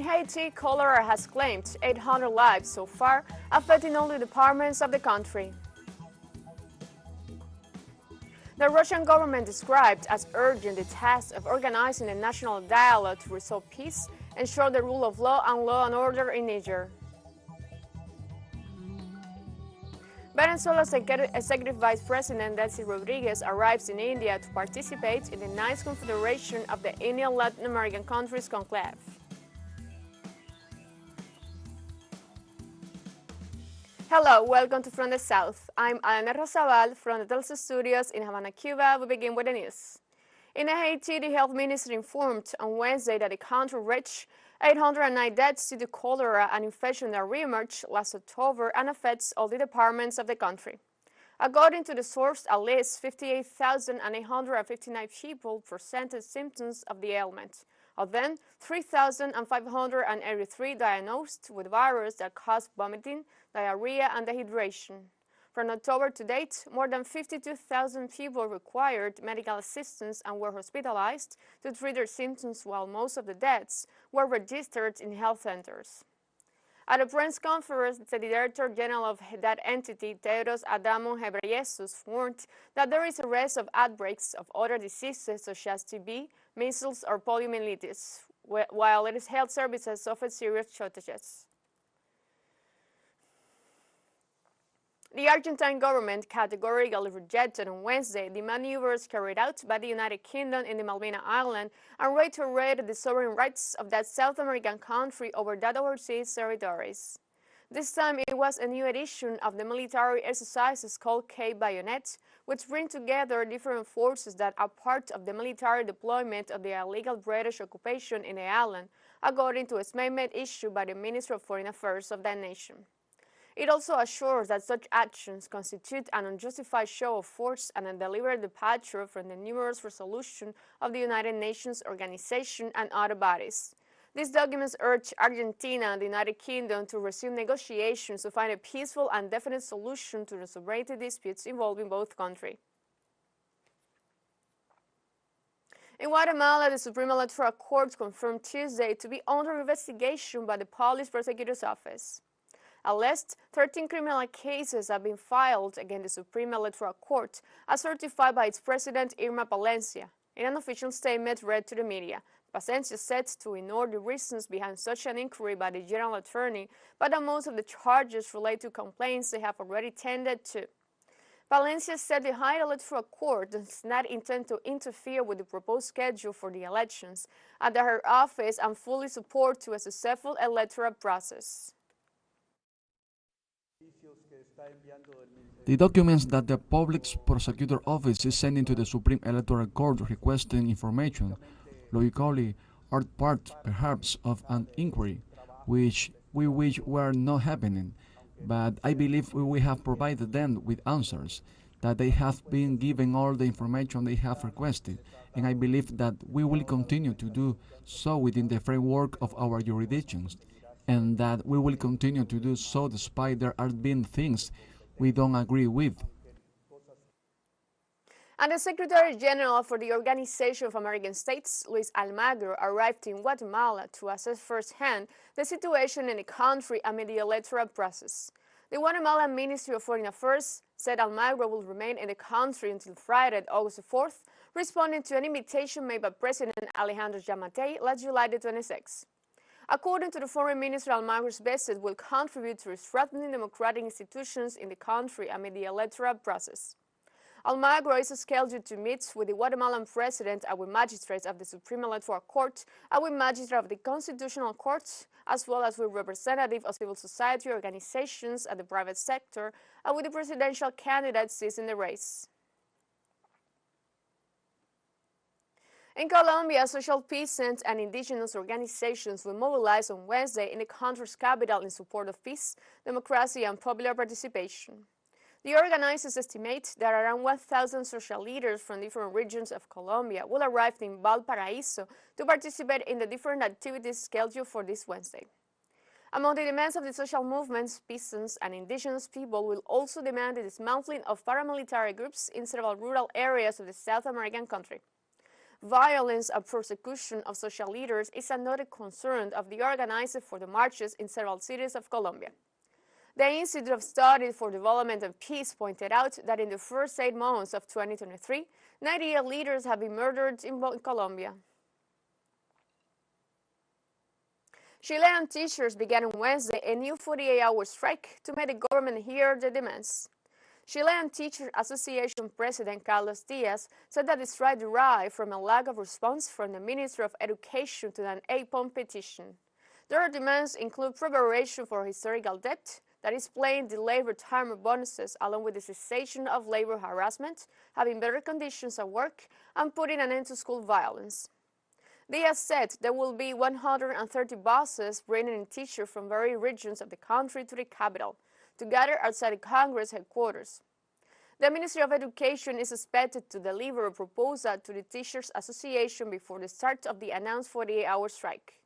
Haiti, cholera has claimed 800 lives so far, affecting only departments of the country. The Russian government described as urgent the task of organizing a national dialogue to restore peace, ensure the rule of law and order in Niger. Venezuela's Executive Vice President Delcy Rodríguez arrives in India to participate in the Ninth Confederation of the India-Latin American Countries Conclave. Hello, welcome to From the South. I'm Ana Rosabal from the teleSUR studios in Havana, Cuba. We begin with the news. In Haiti, the health ministry informed on Wednesday that the country reached 809 deaths due to cholera, an infection that reemerged last October and affects all the departments of the country. According to the source, at least 58,859 people presented symptoms of the ailment. Of them, 3,583 diagnosed with virus that cause vomiting, diarrhea, and dehydration. From October to date, more than 52,000 people required medical assistance and were hospitalized to treat their symptoms, while most of the deaths were registered in health centers. At a press conference, the Director General of that entity, Tedros Adhanom Ghebreyesus, warned that there is a risk of outbreaks of other diseases such as TB, measles, or poliomyelitis, while its health services suffer serious shortages. The Argentine government categorically rejected on Wednesday the maneuvers carried out by the United Kingdom in the Malvinas Islands and reiterated the sovereign rights of that South American country over that overseas territories. This time it was a new edition of the military exercises called Cape Bayonet, which bring together different forces that are part of the military deployment of the illegal British occupation in the island, according to a statement issued by the Ministry of Foreign Affairs of that nation. It also assures that such actions constitute an unjustified show of force and a deliberate departure from the numerous resolutions of the United Nations Organization and other bodies. These documents urge Argentina and the United Kingdom to resume negotiations to find a peaceful and definite solution to the sovereignty disputes involving both countries. In Guatemala, the Supreme Electoral Court confirmed Tuesday to be under investigation by the Police Prosecutor's Office. At least 13 criminal cases have been filed against the Supreme Electoral Court, as certified by its president, Irma Palencia. In an official statement read to the media, Palencia said to ignore the reasons behind such an inquiry by the General Attorney, but that most of the charges relate to complaints they have already tended to. Palencia said the High Electoral Court does not intend to interfere with the proposed schedule for the elections, and that her office and fully support to a successful electoral process. The documents that the Public Prosecutor Office is sending to the Supreme Electoral Court requesting information, logically, are part, perhaps, of an inquiry, which we wish were not happening. But I believe we have provided them with answers, that they have been given all the information they have requested, and I believe that we will continue to do so within the framework of our jurisdictions, and that we will continue to do so despite there are being things we don't agree with. And the Secretary General for the Organization of American States, Luis Almagro, arrived in Guatemala to assess firsthand the situation in the country amid the electoral process. The Guatemalan Ministry of Foreign Affairs said Almagro will remain in the country until Friday, August 4th, responding to an invitation made by President Alejandro Yamatei last July 26. According to the Foreign Minister, Almagro's visit will contribute to strengthening democratic institutions in the country amid the electoral process. Almagro is scheduled to meet with the Guatemalan President and with magistrates of the Supreme Electoral Court and with magistrates of the Constitutional Court, as well as with representatives of civil society organizations and the private sector, and with the presidential candidates seizing the race. In Colombia, social peasants and indigenous organizations will mobilize on Wednesday in the country's capital in support of peace, democracy, and popular participation. The organizers estimate that around 1,000 social leaders from different regions of Colombia will arrive in Valparaiso to participate in the different activities scheduled for this Wednesday. Among the demands of the social movements, peasants and indigenous people will also demand the dismantling of paramilitary groups in several rural areas of the South American country. Violence and persecution of social leaders is another concern of the organizers for the marches in several cities of Colombia. The Institute of Studies for Development and Peace pointed out that in the first 8 months of 2023, 98 leaders have been murdered in Colombia. Chilean teachers began on Wednesday a new 48-hour strike to make the government hear their demands. Chilean Teachers Association President Carlos Diaz said that the strike derived from a lack of response from the Minister of Education to an 8-point petition. Their demands include preparation for historical debt, that is paying delayed retirement bonuses along with the cessation of labor harassment, having better conditions at work, and putting an end to school violence. Diaz said there will be 130 buses bringing in teachers from various regions of the country to the capital, to gather outside the Congress headquarters. The Ministry of Education is expected to deliver a proposal to the Teachers Association before the start of the announced 48-hour strike.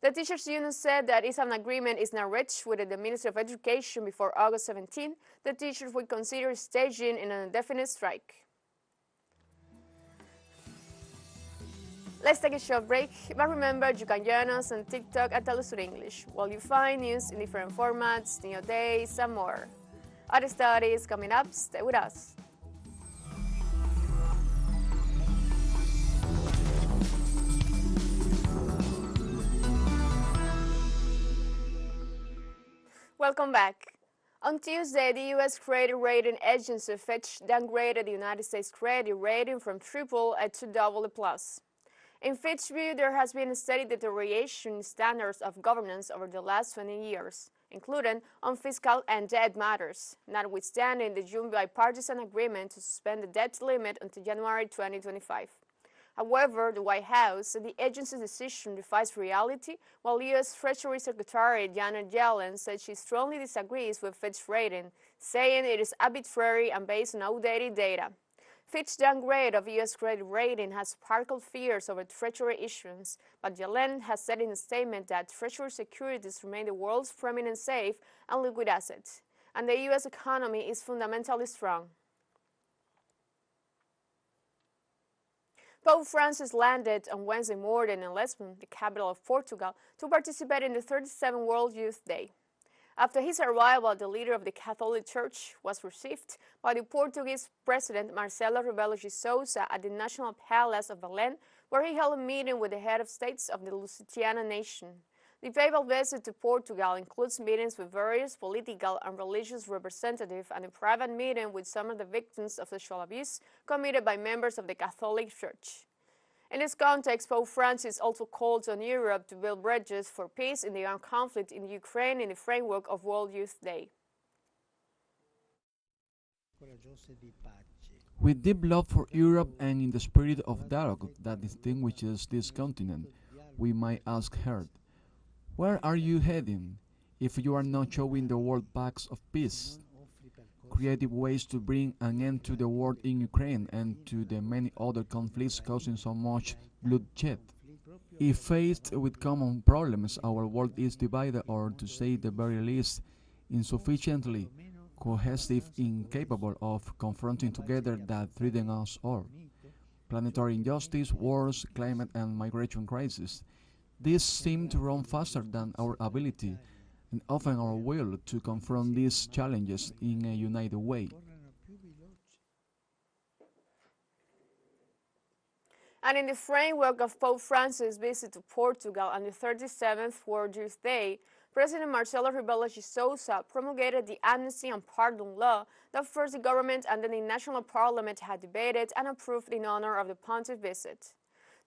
The teachers' union said that if an agreement is not reached with the Ministry of Education before August 17, the teachers will consider staging an indefinite strike. Let's take a short break, but remember you can join us on TikTok at teleSUR English, while you find news in different formats, new days, and more. Other studies coming up, stay with us. Welcome back. On Tuesday, the U.S. credit rating agency Fitch downgraded the United States credit rating from AAA to AA+. In Fitch's view, there has been a steady deterioration in standards of governance over the last 20 years, including on fiscal and debt matters, notwithstanding the June bipartisan agreement to suspend the debt limit until January 2025. However, the White House said the agency's decision defies reality, while U.S. Treasury Secretary Janet Yellen said she strongly disagrees with Fitch's rating, saying it is arbitrary and based on outdated data. Fitch's downgrade of U.S. credit rating has sparked fears over Treasury issuance, but Yellen has said in a statement that Treasury securities remain the world's preeminent safe and liquid asset, and the U.S. economy is fundamentally strong. Pope Francis landed on Wednesday morning in Lisbon, the capital of Portugal, to participate in the 37th World Youth Day. After his arrival, the leader of the Catholic Church was received by the Portuguese President Marcelo Rebelo de Sousa at the National Palace of Belém, where he held a meeting with the head of states of the Lusitanian nation. The papal visit to Portugal includes meetings with various political and religious representatives and a private meeting with some of the victims of sexual abuse committed by members of the Catholic Church. In this context, Pope Francis also called on Europe to build bridges for peace in the armed conflict in Ukraine in the framework of World Youth Day. With deep love for Europe and in the spirit of dialogue that distinguishes this continent, we might ask her, where are you heading if you are not showing the world paths of peace? Creative ways to bring an end to the war in Ukraine and to the many other conflicts causing so much bloodshed. If faced with common problems, our world is divided, or to say the very least, insufficiently cohesive, incapable of confronting together that threaten us all. Planetary injustice, wars, climate and migration crisis. These seem to run faster than our ability and often our will to confront these challenges in a united way. And in the framework of Pope Francis' visit to Portugal on the 37th World Youth Day, President Marcelo Rebelo de Sousa promulgated the amnesty and pardon law that first the government and then the national parliament had debated and approved in honor of the pontiff visit.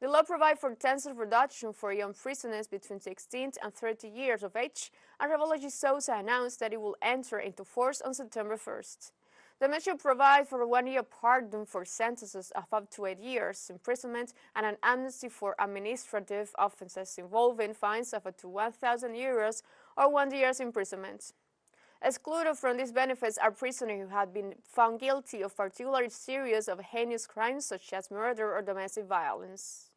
The law provides for sentence reduction for young prisoners between 16 and 30 years of age, and Rebelo de Sousa announced that it will enter into force on September 1st. The measure provides for a 1-year pardon for sentences of up to 8 years imprisonment and an amnesty for administrative offenses involving fines of up to 1,000 euros or 1 year's imprisonment. Excluded from these benefits are prisoners who had been found guilty of particularly serious or heinous crimes such as murder or domestic violence.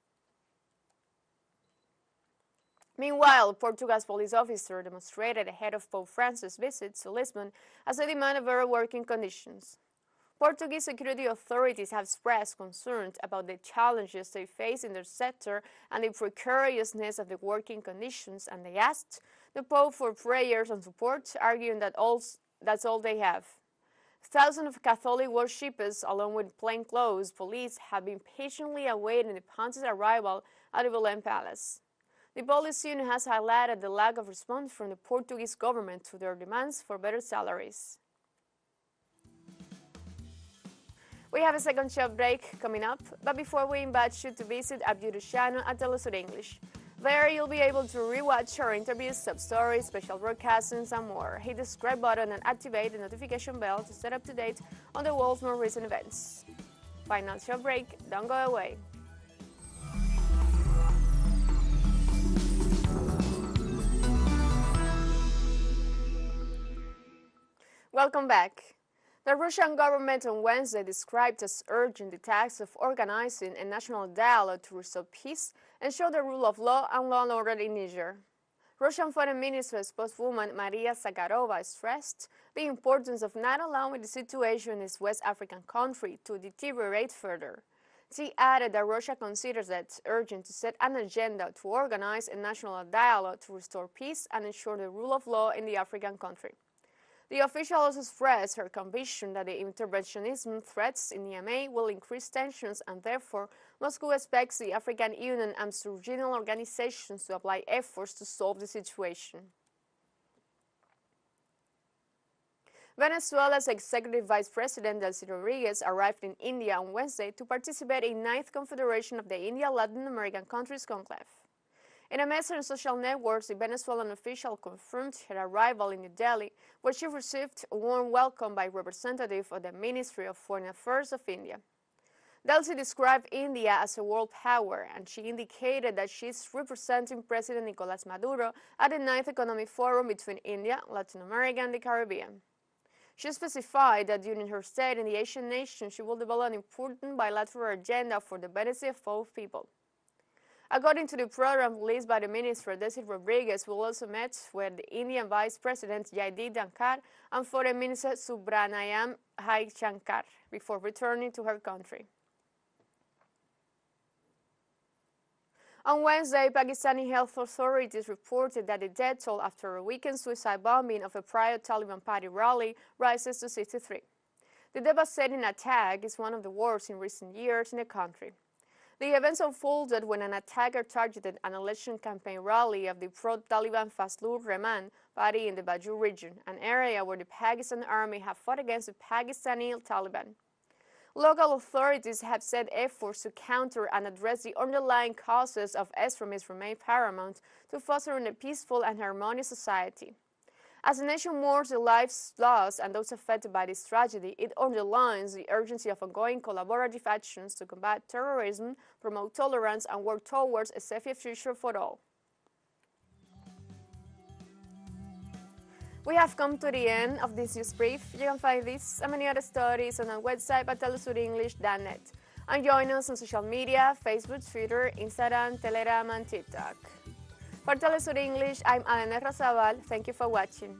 Meanwhile, Portugal's police officer demonstrated ahead of Pope Francis' visit to Lisbon as they demanded better working conditions. Portuguese security authorities have expressed concern about the challenges they face in their sector and the precariousness of the working conditions, and they asked the Pope for prayers and support, arguing that that's all they have. Thousands of Catholic worshippers, along with plainclothes police, have been patiently awaiting the Pontiff's arrival at the Belém Palace. The police union has highlighted the lack of response from the Portuguese government to their demands for better salaries. We have a second short break coming up, but before we invite you to visit our YouTube channel at teleSUR English. There you'll be able to rewatch our interviews, sub-stories, special broadcastings, and more. Hit the subscribe button and activate the notification bell to stay up to date on the world's more recent events. Final short break, don't go away. Welcome back. The Russian government on Wednesday described as urgent the task of organizing a national dialogue to restore peace, ensure the rule of law and law and order in Niger. Russian Foreign Ministry spokeswoman Maria Zakharova stressed the importance of not allowing the situation in this West African country to deteriorate further. She added that Russia considers it urgent to set an agenda to organize a national dialogue to restore peace and ensure the rule of law in the African country. The official also expressed her conviction that the interventionism threats in Niamey will increase tensions, and therefore Moscow expects the African Union and regional organizations to apply efforts to solve the situation. Venezuela's Executive Vice President Delcy Rodríguez arrived in India on Wednesday to participate in Ninth Confederation of the India-Latin American Countries Conclave. In a message on social networks, the Venezuelan official confirmed her arrival in New Delhi, where she received a warm welcome by representatives of the Ministry of Foreign Affairs of India. Delcy described India as a world power, and she indicated that she is representing President Nicolás Maduro at the Ninth Economic Forum between India, Latin America, and the Caribbean. She specified that during her stay in the Asian nation, she will develop an important bilateral agenda for the benefit of both people. According to the program released by the minister, Delcy Rodríguez will also meet with the Indian Vice President Jagdeep Dhankhar and Foreign Minister Subramaniam Jaishankar before returning to her country. On Wednesday, Pakistani health authorities reported that the death toll after a weekend suicide bombing of a prior Taliban party rally rises to 63. The devastating attack is one of the worst in recent years in the country. The events unfolded when an attacker targeted an election campaign rally of the pro-Taliban Fazlur Rahman party in the Baju region, an area where the Pakistan army have fought against the Pakistani Taliban. Local authorities have said efforts to counter and address the underlying causes of extremism remain paramount to fostering a peaceful and harmonious society. As the nation mourns the lives lost and those affected by this tragedy, it underlines the urgency of ongoing collaborative actions to combat terrorism, promote tolerance, and work towards a safer future for all. We have come to the end of this news brief. You can find this and many other stories on our website at telesurenglish.net. And join us on social media, Facebook, Twitter, Instagram, Telegram, and TikTok. For teleSUR English, I'm Alena Rosabal. Thank you for watching.